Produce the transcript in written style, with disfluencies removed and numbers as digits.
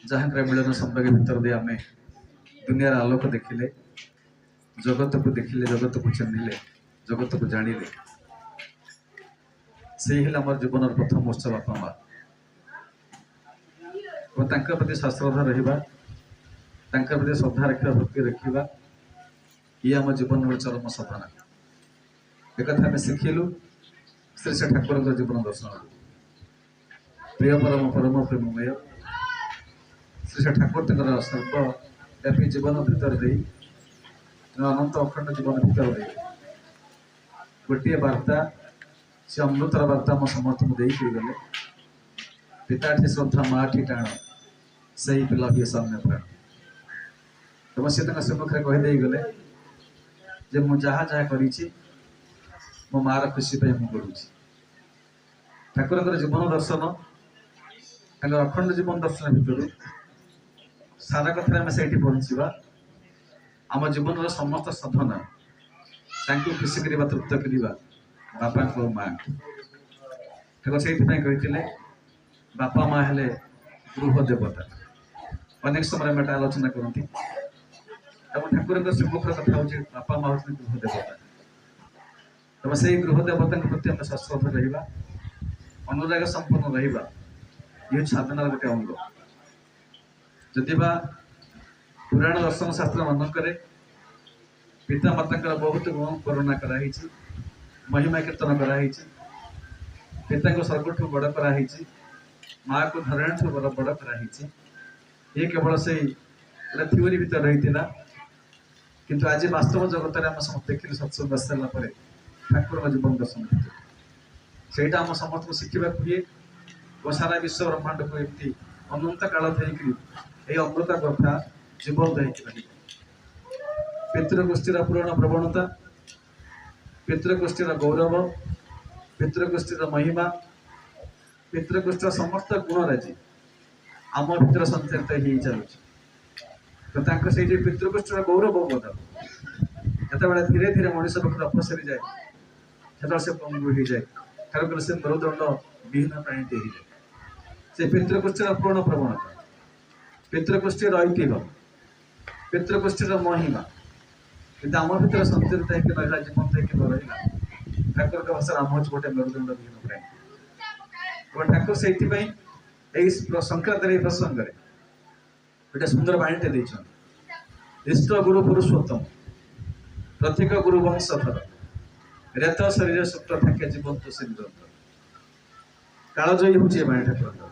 जहाँ मिलन संपर्क भितर दे आम दुनियार आलोक देखिले, जगत को देखिले, जगत को चिन्हिले, जगत को जानिले, से आम जीवन प्रथम उत्सव बापा माँ और प्रति शास्त्रधा रहा, प्रति श्रद्धा रखा, भक्ति रखा, ये आम जीवन चरम साधना। एक आम शिखिलु श्री श्री ठाकुर जीवन दर्शन प्रिय परम परम प्रेममय श्री श्री ठाकुर सर्वव्यापी जीवन भितर दे अनंत अखंड जीवन भितर दे गोटे वार्ता से अमृतर वार्ता आम समस्त को देकर गले पिताठी श्रद्धा माठी टाण से ही पिला भी सामने प्राण तुम से सम्मुखें कहीदे गले जे मु जहाँ जहाँ करी मो मार खुशी पे मुझे करुँच ठाकुर जीवन दर्शन अखंड जीवन दर्शन भितर सारा कथा आम से पहुँचा आम जीवन समस्त साधना खुशी करवा तृप्त करवा बापा को माँ ठाकुर से कही बापा माँ हेले गृह देवता अनेक समय आम आलोचना करती ठाकुर श्रीमुखर कथा हूँ बापा माँ हूँ गृह देवता तब से गृह देवता प्रति आम सश्रद्ध रहा अनुराग संपन्न रहा ये साधनार गोटे अंग जदि पुराण दर्शन शास्त्र मानक पिता माता बहुत गुण वर्णना कराई महिमा कीर्तन कराई पिता को सर्वठू बड़ कराई माँ को धरण ठू बड़ बड़ कराई ये केवल से थ्योरी भीतर रही किंतु आज वास्तव जगत में आम समस्त देखिले सत्संग बस सारापर ठाकुर जीवन दर्शन से आम समस्त को शिखा हुए और सारा विश्व ब्रह्मांड को एमती अनंत काल थी अमृत कथा जीवंत हो पितृगोष्ठी पूर्ण प्रवणता पितृगोष्ठी गौरव पितृगोष्ठी महिमा पितृगोष्ठी समस्त गुणराजी आम भर संचारित हो चलुची तो से पितृगोष्ठी गौरव बदल जो धीरे धीरे मनीष पाखे अपसरी जाए से पंगु हो जाए ठाकुर से मेरुदंड विहीन प्राणी हो जाए से पितृगोष्ठी पूर्ण प्रवणता पितृगोष्ठी ऐतिह्य पितृगोष्ठी महिमा कि आम भर संचारित होगा जीवंत होगा ठाकुर भाषा आम हूँ गोटे मेरुदंड विहीन प्राणी ठाकुर से संक्रांत प्रसंग गोटे सुंदर बाणीटे देखते इष्ट गुरु पुरुषोत्तम प्रत्येक गुरु वंशधर रेत शरीर सुप्त थाके जीवंत से निरंतर कालजयी हूँ बाणी ठाकुर।